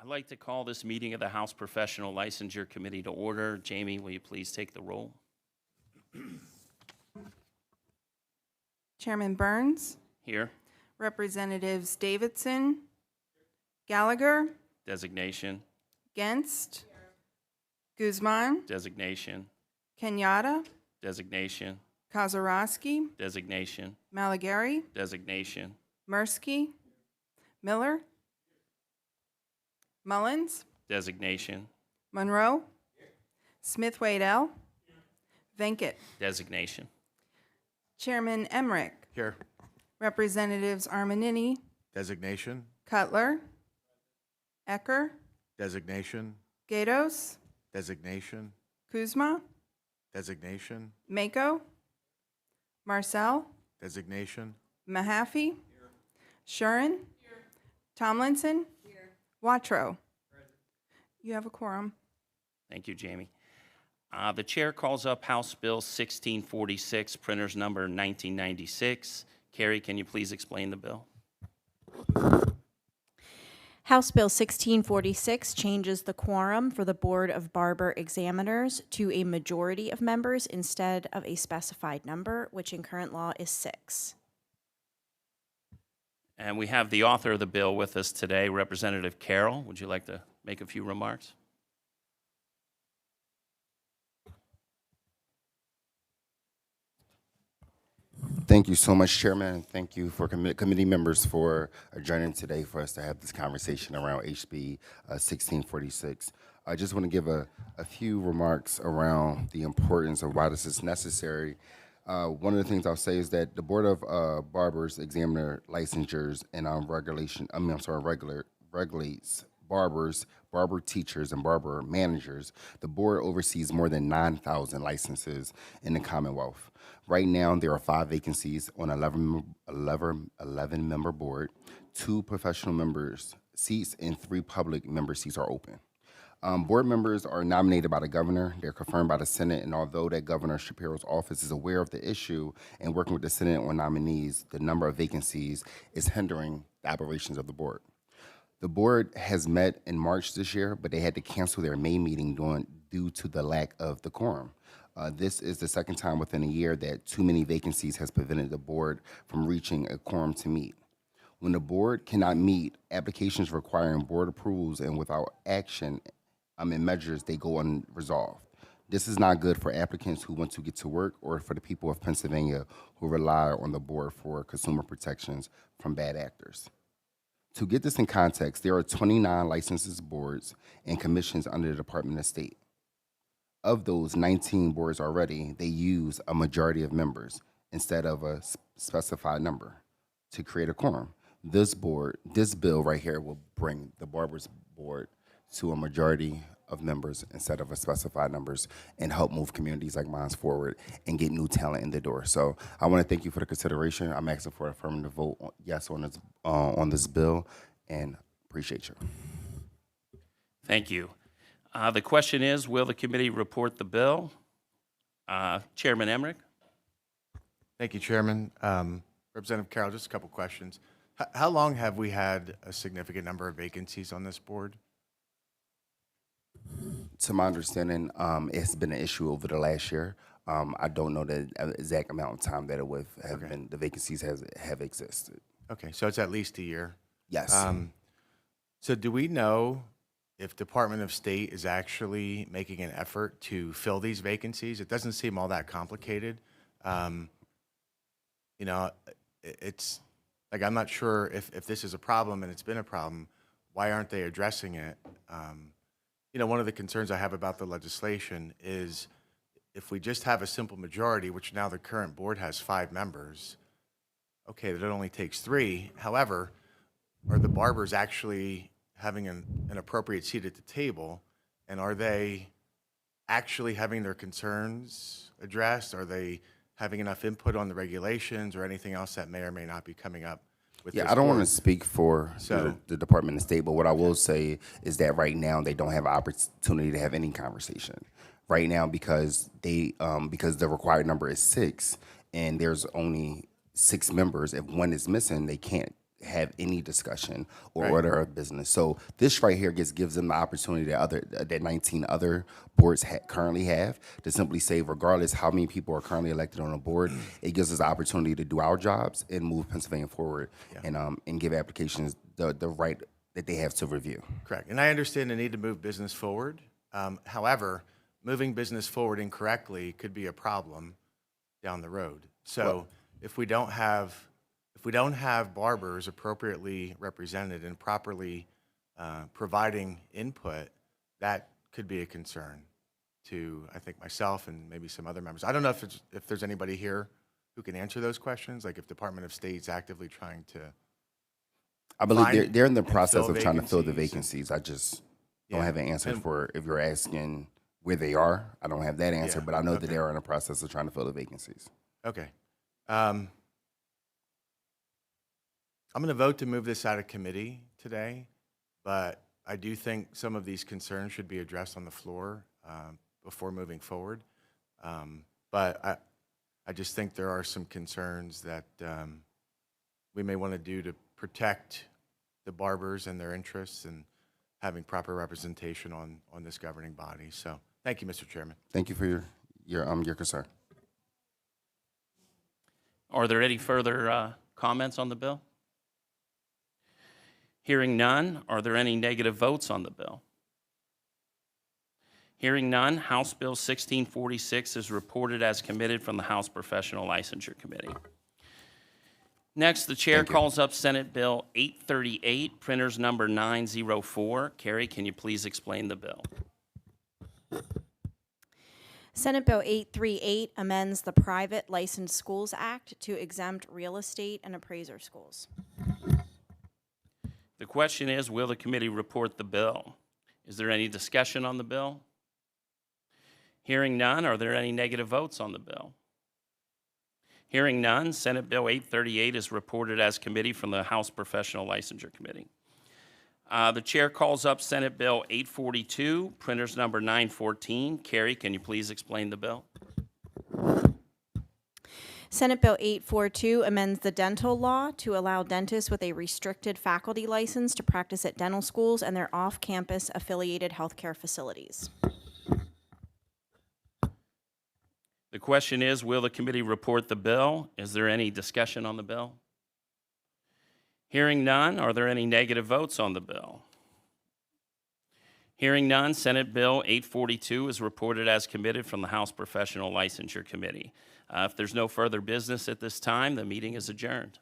I'd like to call this meeting of the House Professional Licensure Committee to order. Jamie, will you please take the roll? Chairman Burns, Here. Representatives Davidson, Gallagher, Designation. Genst, Guzman, Designation. Kenyatta, Designation. Kozarowski, Designation. Malagari, Designation. Mirsky, Miller, Mullins, Designation. Monroe, Smith-Waddell, Venkat. Designation. Chairman Emmerich, Here. Representatives Armanini, Designation. Cutler, Ecker, Designation. Gatos, Designation. Kuzma, Designation. Mako, Marcel, Designation. Mahaffey, Shuren, Tomlinson, Watro. You have a quorum. Thank you, Jamie. The chair calls up House Bill 1646, printer's number 1996. Carrie, can you please explain the bill? House Bill 1646 changes the quorum for the Board of Barber Examiners to a majority of members instead of a specified number, which in current law is 6. And we have the author of the bill with us today, Representative Carroll. Would you like to make a few remarks? Thank you so much, Chairman, and thank you for committee members for adjourning today for us to have this conversation around HB 1646. I just want to give a few remarks around the importance of why this is necessary. One of the things I'll say is that the Board of Barbers Examiner Licensures and regulates barbers, barber teachers, and barber managers. The board oversees more than 9,000 licenses in the Commonwealth. Right now, there are 5 vacancies on 11-member board. 2 professional members seats and 3 public member seats are open. Board members are nominated by the governor. They're confirmed by the Senate, and although that Governor Shapiro's office is aware of the issue and working with the Senate on nominees, the number of vacancies is hindering the operations of the board. The board has met in March this year, but they had to cancel their May meeting due to the lack of the quorum. This is the second time within a year that too many vacancies has prevented the board from reaching a quorum to meet. When the board cannot meet, applications requiring board approvals and without action and measures, they go unresolved. This is not good for applicants who want to get to work or for the people of Pennsylvania who rely on the board for consumer protections from bad actors. To get this in context, there are 29 licenses, boards, and commissions under the Department of State. Of those 19 boards already, they use a majority of members instead of a specified number to create a quorum. This bill right here will bring the Barbers Board to a majority of members instead of a specified numbers and help move communities like mine forward and get new talent in the door. So I want to thank you for the consideration. I'm asking for an affirmative vote yes on this bill, and appreciate you. Thank you. The question is, will the committee report the bill? Chairman Emmerich? Thank you, Chairman. Representative Carroll, just a couple questions. How long have we had a significant number of vacancies on this board? To my understanding, it's been an issue over the last year. I don't know the exact amount of time that it would have been, the vacancies have existed. Okay, so it's at least a year. Yes. So do we know if Department of State is actually making an effort to fill these vacancies? It doesn't seem all that complicated. You know, it's like, I'm not sure if this is a problem, and it's been a problem, why aren't they addressing it? You know, one of the concerns I have about the legislation is if we just have a simple majority, which now the current board has 5 members, okay, that only takes 3. However, are the barbers actually having an appropriate seat at the table, and are they actually having their concerns addressed? Are they having enough input on the regulations or anything else that may or may not be coming up with this I don't want to board? speak for the Department of State, but what I will say is that right now they don't have an opportunity to have any conversation. Right now, because the required number is 6, and there's only 6 members. If one is missing, they can't have any discussion or Right. order of business. So this right here gives them the opportunity that 19 other boards currently have to simply say, regardless how many people are currently elected on a board, it gives us the opportunity to do our jobs and move Pennsylvania forward and give applications the right that they have to review. Correct. And I understand the need to move business forward. However, moving business forward incorrectly could be a problem down the road. So if we don't have barbers appropriately represented and properly providing input, that could be a concern to, I think, myself and maybe some other members. I don't know if there's anybody here who can answer those questions, like if Department of State's actively trying to. I believe Find they're in the and process fill of trying to fill the vacancies. vacancies. I just Yeah. don't have an answer And- for if you're asking where they are. I don't have that answer, Yeah, but I know that okay. they are in the process of trying to fill the vacancies. Okay. I'm going to vote to move this out of committee today, but I do think some of these concerns should be addressed on the floor before moving forward. But I just think there are some concerns that we may want to do to protect the barbers and their interests and having proper representation on this governing body. So thank you, Mr. Chairman. Thank you for your concern. Are there any further comments on the bill? Hearing none, are there any negative votes on the bill? Hearing none, House Bill 1646 is reported as committed from the House Professional Licensure Committee. Next, the chair Thank you. calls up Senate Bill 838, printers number 904. Carrie, can you please explain the bill? Senate Bill 838 amends the Private Licensed Schools Act to exempt real estate and appraiser schools. The question is, will the committee report the bill? Is there any discussion on the bill? Hearing none, are there any negative votes on the bill? Hearing none, Senate Bill 838 is reported as committee from the House Professional Licensure Committee. The chair calls up Senate Bill 842, printers number 914. Carrie, can you please explain the bill? Senate Bill 842 amends the dental law to allow dentists with a restricted faculty license to practice at dental schools and their off-campus affiliated healthcare facilities. The question is, will the committee report the bill? Is there any discussion on the bill? Hearing none, are there any negative votes on the bill? Hearing none, Senate Bill 842 is reported as committed from the House Professional Licensure Committee. If there's no further business at this time, the meeting is adjourned.